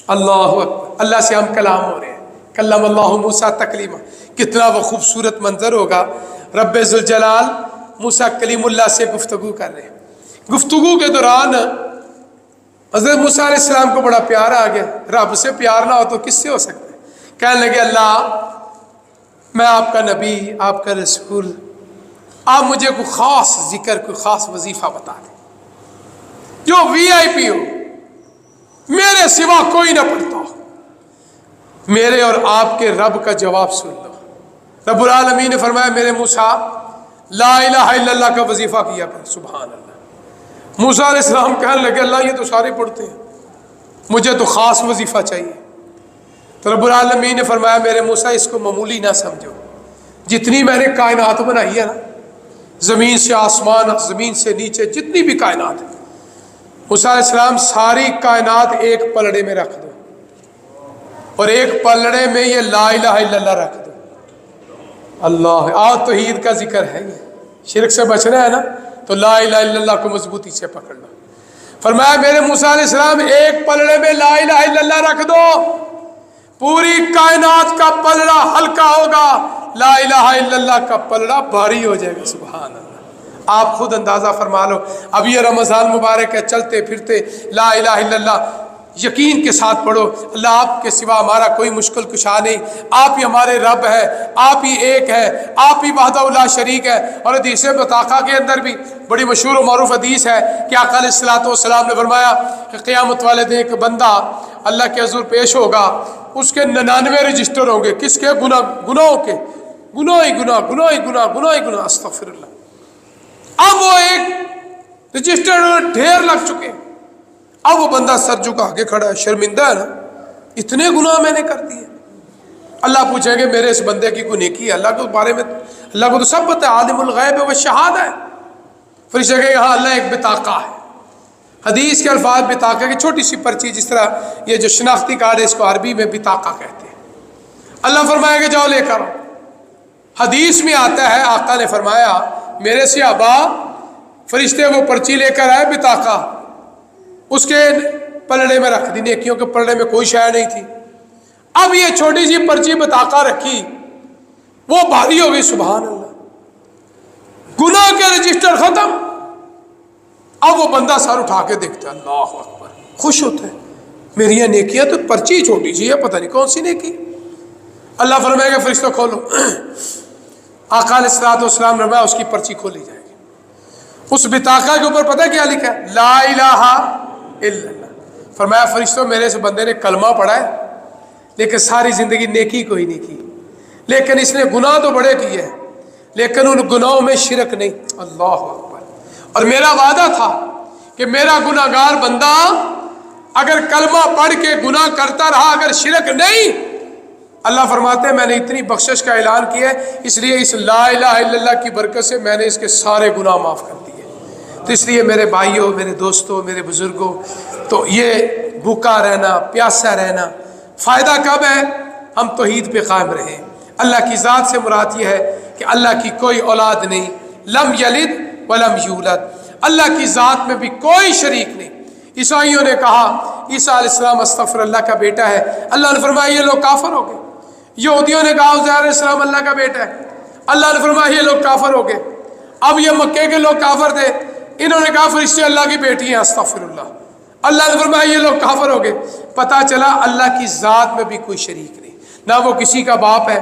اللہ اکبر، اللہ سے ہم کلام ہو رہے ہیں، کلم اللہ موسیٰ تکلیما. کتنا وہ خوبصورت منظر ہوگا، رب ذوالجلال موسیٰ کلیم اللہ سے گفتگو کر رہے ہیں. گفتگو کے دوران حضرت موسیٰ علیہ السلام کو بڑا پیار آ گیا. رب سے پیار نہ ہو تو کس سے ہو سکتا ہے؟ کہنے لگے اللہ میں آپ کا نبی، آپ کا رسول، آپ مجھے کوئی خاص ذکر، کوئی خاص وظیفہ بتا دیں جو VIP ہو، میرے سوا کوئی نہ پڑھتا ہو. میرے اور آپ کے رب کا جواب سن لو. رب العالمین نے فرمایا میرے موسیٰ لا الہ الا اللہ کا وظیفہ کیا کر. سبحان اللہ. موسیٰ علیہ السلام کہنے لگے اللہ یہ تو سارے پڑھتے ہیں، مجھے تو خاص وظیفہ چاہیے. تو رب العالمین نے فرمایا میرے موسیٰ اس کو معمولی نہ سمجھو، جتنی میں نے کائنات بنائی ہے نا، زمین سے آسمان، زمین سے نیچے جتنی بھی کائنات ہے، موسیٰ علیہ السلام ساری کائنات ایک پلڑے میں رکھ دو. اور ایک پلڑے میں یہ لا الہ الا اللہ رکھ دو. اللہ توحید کا ذکر ہے، یہ شرک سے بچنا ہے نا تو لا الہ الا اللہ کو مضبوطی سے پکڑ لو. فرمایا میرے موسیٰ علیہ السلام ایک پلڑے میں لا الہ الا اللہ رکھ دو، پوری کائنات کا پلڑا ہلکا ہوگا، لا الہ الا اللہ کا پلڑا بھاری ہو جائے گا. سبحان اللہ. آپ خود اندازہ فرما لو، اب یہ رمضان مبارک ہے، چلتے پھرتے لا الہ الا اللہ یقین کے ساتھ پڑھو. اللہ آپ کے سوا ہمارا کوئی مشکل کشا نہیں، آپ ہی ہمارے رب ہے، آپ ہی ایک ہے، آپ ہی وحدہ لا شریک ہے. اور حدیث بطاقہ کے اندر بھی بڑی مشہور و معروف حدیث ہے کہ آقا علیہ الصلوۃ والسلام نے فرمایا کہ قیامت والے دن ایک بندہ اللہ کے حضور پیش ہوگا، اس کے 99 رجسٹر ہوں گے. کس کے؟ گناہوں کے. گناہ استغفر اللہ. اب وہ ایک رجسٹر ڈھیر لگ چکے. اب وہ بندہ سر جھکا کے کھڑا ہے، شرمندہ ہے نا، اتنے گناہ میں نے کر دیے. اللہ پوچھیں گے میرے اس بندے کی کوئی نیکی ہے؟ اللہ کے بارے میں اللہ کو تو سب پتہ ہے، عالم الغیب و شہادہ ہے. فرشتے کہیں ہاں اللہ ایک بطاقہ ہے. حدیث کے الفاظ بطاقہ کی چھوٹی سی پرچی، جس طرح یہ جو شناختی کارڈ ہے اس کو عربی میں بطاقہ کہتے ہیں. اللہ فرمائے کہ جاؤ لے کر. حدیث میں آتا ہے آقا نے فرمایا میرے سے ابا فرشتے وہ پرچی لے کر آئے بطاقہ، اس کے پلڑے میں رکھ دی، نیکیوں کے پلڑے میں کوئی شے نہیں تھی. اب یہ چھوٹی سی پرچی بطاقہ رکھی، وہ بھاری ہو گئی. سبحان اللہ. گناہ کے رجسٹر ختم. اب وہ بندہ سر اٹھا کے دیکھتا ہے، اللہ اکبر، خوش ہوتا ہے میری یہ نیکیاں تو پرچی چھوٹی سی ہے، پتہ نہیں کون سی نیکی. اللہ فرمائے گا فرشتوں کھولو. آقا علیہ الصلوۃ والسلام نے اس کی پرچی کھولی جائے گی. اس بطاقہ کے اوپر پتہ کیا لکھا ہے؟ لا الہ الا اللہ. فرمایا فرشتوں میرے اس بندے نے کلمہ پڑھا ہے لیکن ساری زندگی نیکی کوئی نہیں کی، لیکن اس نے گناہ تو بڑے کیے ہیں لیکن ان گناہوں میں شرک نہیں. اللہ اکبر. اور میرا وعدہ تھا کہ میرا گناہ گار بندہ اگر کلمہ پڑھ کے گناہ کرتا رہا، اگر شرک نہیں، اللہ فرماتے ہیں میں نے اتنی بخشش کا اعلان کیا ہے، اس لیے اس لا الہ الا اللہ کی برکت سے میں نے اس کے سارے گناہ معاف کر دیے. تو اس لیے میرے بھائیوں، میرے دوستوں، میرے بزرگوں، تو یہ بھوکا رہنا، پیاسا رہنا فائدہ کب ہے؟ ہم توحید پہ قائم رہیں. اللہ کی ذات سے مراد یہ ہے کہ اللہ کی کوئی اولاد نہیں، لم یلد ولم یولد. اللہ کی ذات میں بھی کوئی شریک نہیں. عیسائیوں نے کہا عیسیٰ علیہ السلام استغفر اللہ کا بیٹا ہے، اللہ نے فرمایا یہ لوگ کافر ہو گئے. یہودیوں نے کہا عزیر علیہ السلام اللہ کا بیٹا ہے، اللہ نے فرمایا یہ لوگ کافر ہو گئے. اب یہ مکے کے لوگ کافر تھے، انہوں نے کہا فرشتے اللہ کی بیٹی ہیں استغفر اللہ، اللہ نے فرمایا یہ لوگ کافر ہو گئے. پتہ چلا اللہ کی ذات میں بھی کوئی شریک نہیں، نہ وہ کسی کا باپ ہے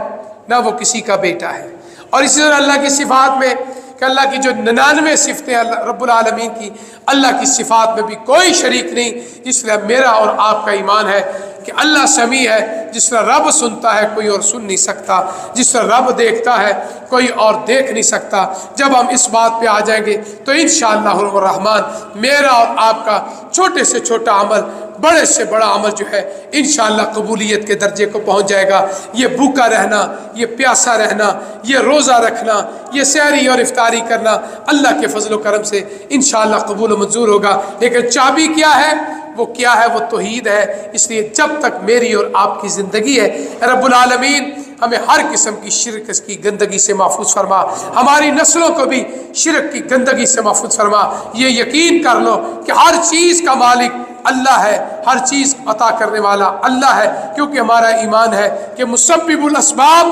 نہ وہ کسی کا بیٹا ہے. اور اسی طرح اللہ کی صفات میں کہ اللہ کی جو 99 صفتیں اللہ رب العالمین کی، اللہ کی صفات میں بھی کوئی شریک نہیں. اس لیے میرا اور آپ کا ایمان ہے کہ اللہ سمیع ہے. جس طرح رب سنتا ہے کوئی اور سن نہیں سکتا، جس طرح رب دیکھتا ہے کوئی اور دیکھ نہیں سکتا. جب ہم اس بات پہ آ جائیں گے تو انشاءاللہ الرحمن میرا اور آپ کا چھوٹے سے چھوٹا عمل، بڑے سے بڑا عمل جو ہے انشاءاللہ قبولیت کے درجے کو پہنچ جائے گا. یہ بھوکا رہنا، یہ پیاسا رہنا، یہ روزہ رکھنا، یہ سحری اور افطاری کرنا اللہ کے فضل و کرم سے انشاءاللہ قبول و منظور ہوگا. لیکن چابی کیا ہے؟ وہ کیا ہے؟ وہ توحید ہے. اس لیے جب تک میری اور آپ کی زندگی ہے رب العالمین ہمیں ہر قسم کی شرک کی گندگی سے محفوظ فرما، ہماری نسلوں کو بھی شرک کی گندگی سے محفوظ فرما. یہ یقین کر لو کہ ہر چیز کا مالک اللہ ہے، ہر چیز عطا کرنے والا اللہ ہے، کیونکہ ہمارا ایمان ہے کہ مسبب الاسباب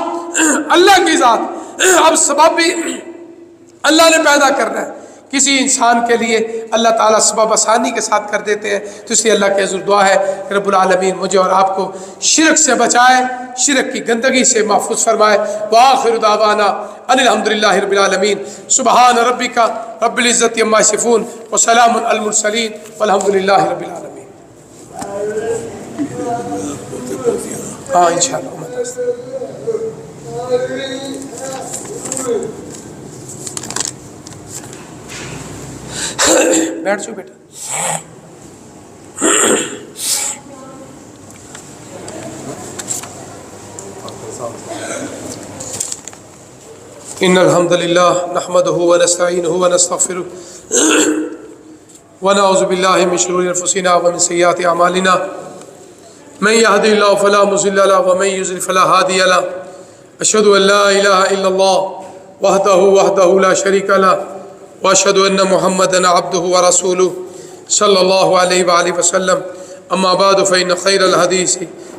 اللہ کی ذات، اب سبب بھی اللہ نے پیدا کرنا ہے. کسی انسان کے لیے اللہ تعالیٰ سبب آسانی کے ساتھ کر دیتے ہیں. تو اس لیے اللہ کے حضور دعا ہے کہ رب العالمین مجھے اور آپ کو شرک سے بچائے، شرک کی گندگی سے محفوظ فرمائے. وآخر دعوانا ان الحمدللہ رب العالمین. سبحان ربک رب العزت عما یصفون وسلام علی المرسلین والحمدللہ رب العالمین. ہاں انشاءاللہ بیٹھ جو بیٹا. ان الحمد للہ نحمدہ ونستعینہ ونستغفرہ ونعوذ باللہ من شرور انفسنا ومن سیئات اعمالنا من يهد الله فلا مضل له ومن يضلل فلا هادي له أشهد أن لا إله إلا الله وحده لا شريك له وأشهد أن محمدا عبده ورسوله صلى الله عليه وآله وسلم. أما بعد فإن خير الحديث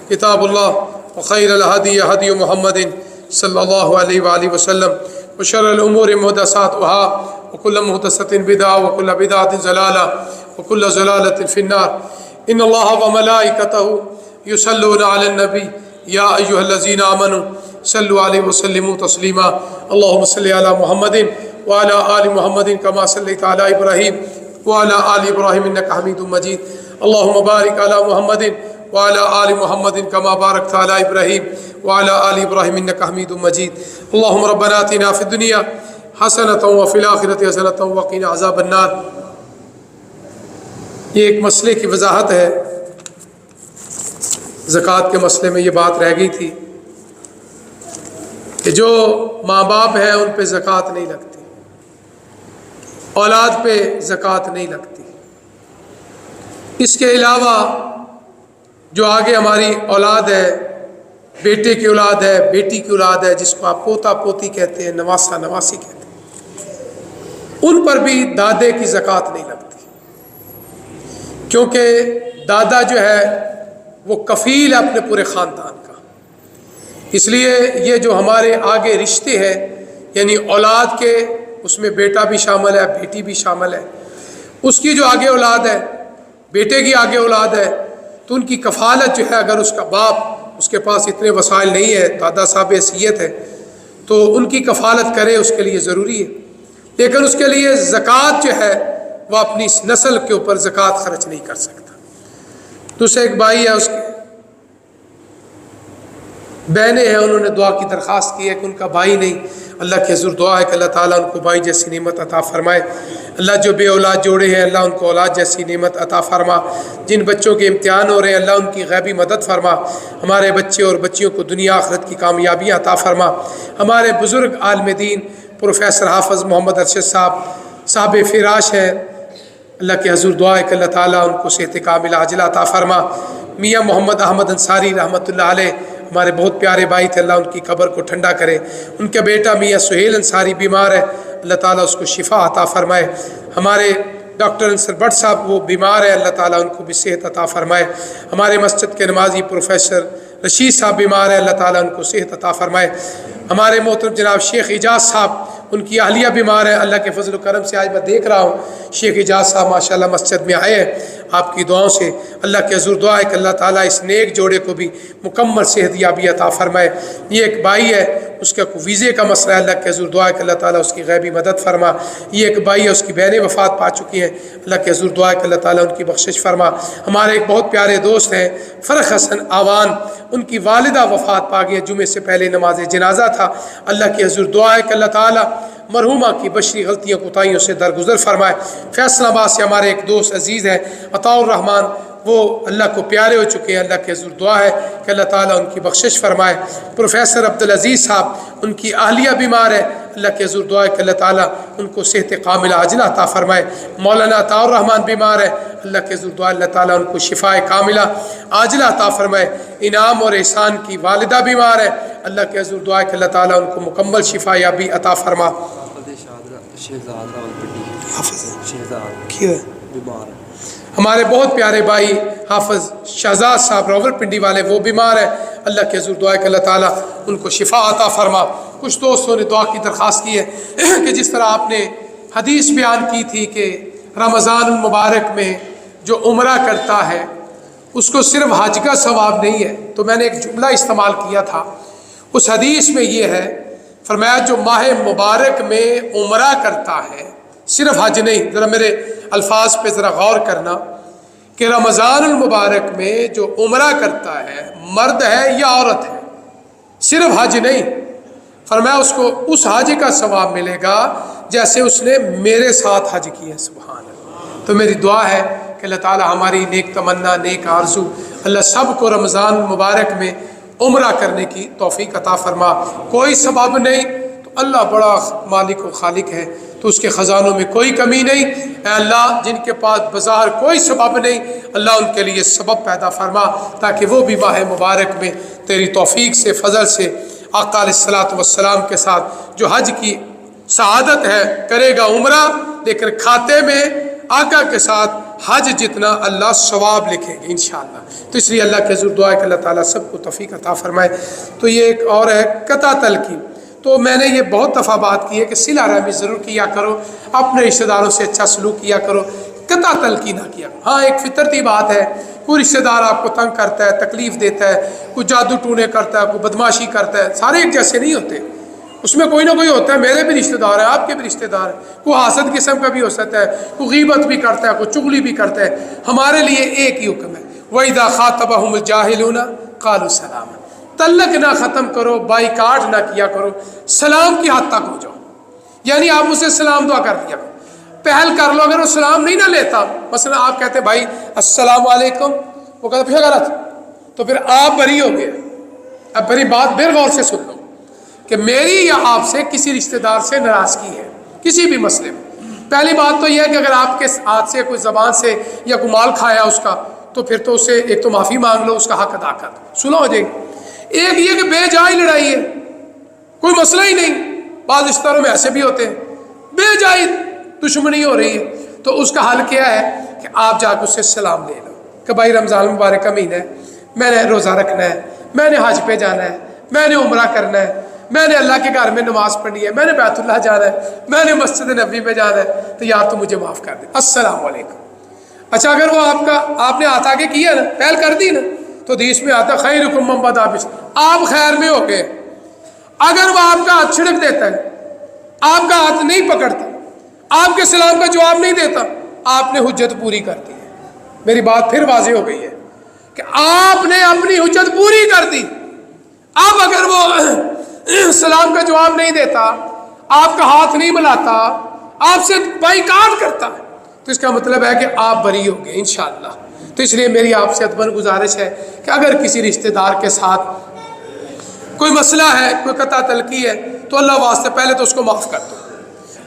كتاب الله وخير الهدي هدي محمد صلى الله عليه وآله وسلم وشر الأمور محدثاتها وكل محدثة بدعة وكل بدعة ضلالة وكل ضلالة في النار. إن الله وملائكته يصلون على النبي يا أيها الذين آمنوا صلوا عليه وسلموا تسليما. اللهم صل على محمد وعلى آل محمد كما صليت على إبراهيم وعلى آل إبراهيم إنك حميد مجيد. اللهم بارك على محمد وعلى آل محمد كما باركت على إبراهيم وعلى آل إبراهيم إنك حميد مجيد. اللهم ربنا آتنا في الدنيا حسنة وفي الآخرة حسنة وقنا عذاب النار. یہ ایک مسئلے کی وضاحت ہے. زکوٰۃ کے مسئلے میں یہ بات رہ گئی تھی کہ جو ماں باپ ہیں ان پہ زکوٰۃ نہیں لگتی، اولاد پہ زکوٰۃ نہیں لگتی. اس کے علاوہ جو آگے ہماری اولاد ہے، بیٹے کی اولاد ہے، بیٹی کی اولاد ہے، جس کو آپ پوتا پوتی کہتے ہیں، نواسا نواسی کہتے ہیں، ان پر بھی دادے کی زکوٰۃ نہیں لگتی، کیونکہ دادا جو ہے وہ کفیل ہے اپنے پورے خاندان کا. اس لیے یہ جو ہمارے آگے رشتے ہیں، یعنی اولاد کے، اس میں بیٹا بھی شامل ہے، بیٹی بھی شامل ہے، اس کی جو آگے اولاد ہے، بیٹے کی آگے اولاد ہے، تو ان کی کفالت جو ہے، اگر اس کا باپ، اس کے پاس اتنے وسائل نہیں ہے، دادا صاحب حیثیت ہے، تو ان کی کفالت کرے، اس کے لیے ضروری ہے. لیکن اس کے لیے زکوٰۃ جو ہے وہ اپنی نسل کے اوپر زکوٰۃ خرچ نہیں کر سکتا. دوسرے ایک بھائی ہے، اس کے بہنیں ہیں، انہوں نے دعا کی درخواست کی ہے کہ ان کا بھائی نہیں. اللہ کے حضور دعا ہے کہ اللہ تعالیٰ ان کو بھائی جیسی نعمت عطا فرمائے. اللہ جو بے اولاد جوڑے ہیں، اللہ ان کو اولاد جیسی نعمت عطا فرما. جن بچوں کے امتحان ہو رہے ہیں، اللہ ان کی غیبی مدد فرما. ہمارے بچے اور بچیوں کو دنیا آخرت کی کامیابیاں عطا فرما. ہمارے بزرگ عالم دین پروفیسر حافظ محمد ارشد صاحب فراش ہیں، اللہ کے حضور دعا ہے کہ اللہ تعالیٰ ان کو صحت کاملہ عاجلہ عطا فرما. میاں محمد احمد انصاری رحمۃ اللہ علیہ ہمارے بہت پیارے بھائی تھے، اللہ ان کی قبر کو ٹھنڈا کرے. ان کا بیٹا میاں سہیل انصاری بیمار ہے، اللہ تعالیٰ اس کو شفا عطا فرمائے. ہمارے ڈاکٹر انصر بٹ صاحب وہ بیمار ہے، اللہ تعالیٰ ان کو بھی صحت عطا فرمائے. ہمارے مسجد کے نمازی پروفیسر رشید صاحب بیمار ہے، اللہ تعالیٰ ان کو صحت عطا فرمائے. ہمارے محترم جناب شیخ اعجاز صاحب، ان کی اہلیہ بیمار ہے، اللہ کے فضل و کرم سے آج میں دیکھ رہا ہوں شیخ اعجاز صاحب ماشاءاللہ مسجد میں آئے ہیں آپ کی دعاؤں سے. اللہ کے حضور دعا ہے کہ اللہ تعالیٰ اس نیک جوڑے کو بھی مکمل صحت یابی عطا فرمائے. یہ ایک بھائی ہے، اس کا ویزے کا مسئلہ ہے، اللہ کے حضور دعا ہے کہ اللہ تعالیٰ اس کی غیبی مدد فرما. یہ ایک بھائی ہے، اس کی بہنیں وفات پا چکی ہیں، اللہ کے حضور دعا ہے کہ اللہ تعالیٰ ان کی بخشش فرما. ہمارے ایک بہت پیارے دوست ہیں فرخ حسن آوان، ان کی والدہ وفات پا گئی، جمعے سے پہلے نماز جنازہ تھا. اللہ کے حضور دعا ہے کہ اللہ تعالیٰ مرحومہ کی بشری غلطیوں کوتاہیوں سے درگزر فرمائے. فیصل آباد سے ہمارے ایک دوست عزیز ہیں عطاء الرحمان، وہ اللہ کو پیارے ہو چکے ہیں، اللہ کے حضور دعا ہے کہ اللہ تعالیٰ ان کی بخشش فرمائے. پروفیسر عبدالعزیز صاحب، ان کی اہلیہ بیمار ہے، اللہ کے حضور دعا ہے کہ اللہ تعالیٰ ان کو صحت کاملہ عاجلہ عطا فرمائے. مولانا عطاء الرحمان بیمار ہے، اللہ کے حضور دعا اللہ تعالیٰ ان کو شفائے کاملہ عاجلہ عطا فرمائے. انعام اور احسان کی والدہ بیمار ہے، اللہ کے حضور دعا ہے کہ اللہ تعالیٰ ان کو مکمل شفا یابی عطا فرما. ہمارے بہت پیارے بھائی حافظ شہزاد صاحب راول پنڈی والے، وہ بیمار ہیں، اللہ کے حضور دعا ہے کہ اللہ تعالیٰ ان کو شفا عطا فرما. کچھ دوستوں نے دعا کی درخواست کی ہے کہ جس طرح آپ نے حدیث بیان کی تھی کہ رمضان المبارک میں جو عمرہ کرتا ہے اس کو صرف حج کا ثواب نہیں ہے، تو میں نے ایک جملہ استعمال کیا تھا. اس حدیث میں یہ ہے، فرمایا جو ماہ مبارک میں عمرہ کرتا ہے، صرف حج نہیں، ذرا میرے الفاظ پہ ذرا غور کرنا، کہ رمضان المبارک میں جو عمرہ کرتا ہے، مرد ہے یا عورت ہے، صرف حج نہیں، فرمایا اس کو اس حج کا ثواب ملے گا جیسے اس نے میرے ساتھ حج کیا. سبحان اللہ. تو میری دعا ہے کہ اللہ تعالی ہماری نیک تمنا، نیک آرزو، اللہ سب کو رمضان مبارک میں عمرہ کرنے کی توفیق عطا فرما. کوئی سبب نہیں تو اللہ بڑا مالک و خالق ہے، تو اس کے خزانوں میں کوئی کمی نہیں۔ اے اللہ جن کے پاس بظاہر کوئی سبب نہیں، اللہ ان کے لیے سبب پیدا فرما تاکہ وہ بھی ماہ مبارک میں تیری توفیق سے، فضل سے، آقا علیہ الصلوۃ والسلام کے ساتھ جو حج کی سعادت ہے کرے گا عمرہ، لیکن کھاتے میں آقا کے ساتھ حج جتنا اللہ ثواب لکھیں گے انشاءاللہ۔ تو اس لیے اللہ کے حضور دعا ہے کہ اللہ تعالیٰ سب کو توفیق عطا فرمائے۔ تو یہ ایک اور ہے قطع تلقین۔ تو میں نے یہ بہت دفعہ بات کی ہے کہ صلہ رحمی ضرور کیا کرو، اپنے رشتہ داروں سے اچھا سلوک کیا کرو، قطع تلقین نہ کیا کرو۔ ہاں ایک فطرتی بات ہے، کوئی رشتہ دار آپ کو تنگ کرتا ہے، تکلیف دیتا ہے، کوئی جادو ٹونے کرتا ہے، کوئی بدماشی کرتا ہے، سارے ایک جیسے نہیں ہوتے، اس میں کوئی نہ کوئی ہوتا ہے۔ میرے بھی رشتہ دار ہیں، آپ کے بھی رشتہ دار ہیں، کوئی حاسد قسم کا بھی ہو سکتا ہے، کوئی غیبت بھی کرتا ہے، کوئی چغلی بھی کرتا ہے۔ ہمارے لیے ایک ہی حکم ہے، وَإِذَا خَاطَبَهُمُ الْجَاهِلُونَ قَالُوا سَلَامًا۔ تعلق نہ ختم کرو، بائیکاٹ نہ کیا کرو، سلام کی حد تک ہو جاؤ، یعنی آپ اسے سلام دعا کر دیا کرو، پہل کر لو۔ اگر وہ سلام نہیں نہ لیتا، مثلا آپ کہتے بھائی السلام علیکم، وہ کہتا پھر غلط، تو پھر آپ بری ہو گئے۔ اب میری بات بے غور سے سن لو کہ میری یا آپ سے کسی رشتہ دار سے ناراضگی ہے کسی بھی مسئلے میں، پہلی بات تو یہ ہے کہ اگر آپ کے ہاتھ سے کوئی زبان سے یا کوئی مال کھایا اس کا، تو پھر تو اسے ایک تو معافی مانگ لو، اس کا حق ادا کر دو، صلح ہو جائے گی۔ ایک یہ کہ بے جائی لڑائی ہے، کوئی مسئلہ ہی نہیں، بعض رشتہ داروں میں ایسے بھی ہوتے ہیں، بے جائی دشمنی ہو رہی ہے، تو اس کا حل کیا ہے کہ آپ جا کے اس سے سلام لے لو کہ بھائی رمضان مبارک کا مہینہ ہے، میں نے روزہ رکھنا ہے، میں نے حج پہ جانا ہے، میں نے عمرہ کرنا ہے، میں نے اللہ کے گھر میں نماز پڑھنی ہے، میں نے بیت اللہ جانا ہے، میں نے مسجد نبی میں جانا ہے، تو یار تو مجھے معاف کر دے، السلام علیکم۔ اچھا اگر وہ آپ نے ہاتھ آگے کیا نا، پہل کر دی نا، تو حدیث میں آتا خیرکم من بدأ بالسلام، آپ خیر میں ہو گئے۔ اگر وہ آپ کا ہاتھ چھڑک دیتا ہے، آپ کا ہاتھ نہیں پکڑتا، آپ کے سلام کا جواب نہیں دیتا، آپ نے حجت پوری کر دی ہے۔ میری بات پھر واضح ہو گئی ہے کہ آپ نے اپنی حجت پوری کر دی۔ اب اگر وہ سلام کا جواب نہیں دیتا، آپ کا ہاتھ نہیں ملاتا، آپ سے بائیکاٹ کرتا ہے، تو اس کا مطلب ہے کہ آپ بری ہو گئے انشاءاللہ۔ تو اس لیے میری آپ سے ادبن گزارش ہے کہ اگر کسی رشتہ دار کے ساتھ کوئی مسئلہ ہے، کوئی قطع تلقی ہے، تو اللہ واسطے پہلے تو اس کو معاف کر دو،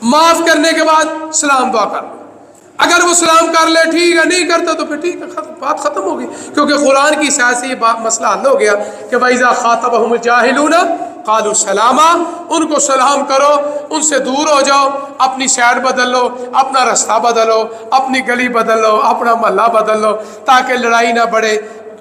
معاف کرنے کے بعد سلام دعا کر لو۔ اگر وہ سلام کر لے ٹھیک ہے، نہیں کرتا تو پھر ٹھیک ہے، بات ختم ہوگی، کیونکہ قرآن کی سائے سے یہ مسئلہ حل ہو گیا کہ وَإِذَا خَاطَبَهُمُ الْجَاهِلُونَ قَالُوا سَلَامًا، ان کو سلام کرو، ان سے دور ہو جاؤ، اپنی سائڈ بدل لو، اپنا رستہ بدلو، اپنی گلی بدل لو، اپنا محلہ بدل لو، تاکہ لڑائی نہ بڑھے،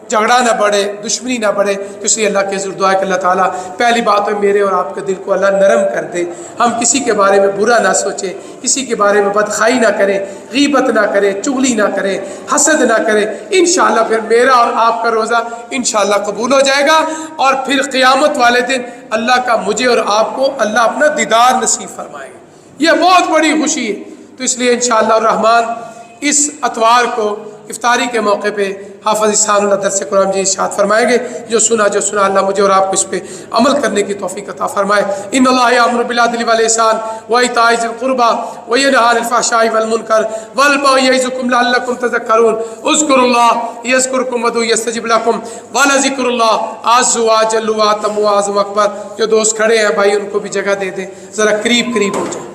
جھگڑا نہ بڑھے، دشمنی نہ بڑھے۔ تو اس لیے اللہ کے حضور دعا ہے کہ اللہ تعالیٰ پہلی بات ہے میرے اور آپ کے دل کو اللہ نرم کر دے، ہم کسی کے بارے میں برا نہ سوچیں، کسی کے بارے میں بدخواہی نہ کریں، غیبت نہ کریں، چغلی نہ کریں، حسد نہ کریں۔ انشاءاللہ پھر میرا اور آپ کا روزہ انشاءاللہ قبول ہو جائے گا، اور پھر قیامت والے دن اللہ کا مجھے اور آپ کو اللہ اپنا دیدار نصیب فرمائے گا، یہ بہت بڑی خوشی ہے۔ تو اس لیے انشاءاللہ الرحمن اس اتوار کو افطاری کے موقع پہ حافظ احسان اللہ درس قرآن جی ارشاد فرمائیں گے، جو سنا اللہ مجھے اور آپ کو اس پہ عمل کرنے کی توفیق عطا فرمائے۔ ان اللہ یامر بالعدل والاحسان وایتاء ذی القربى وینہی عن الفحشاء والمنکر والبغی یعظکم لعلکم تذکرون اذکروا اللہ یذکرکم وادعوہ یستجب لکم ولذکر اللہ اعز واجل واتم واعظم اکبر۔ جو دوست کھڑے ہیں بھائی ان کو بھی جگہ دے دیں، ذرا قریب ہو جائے۔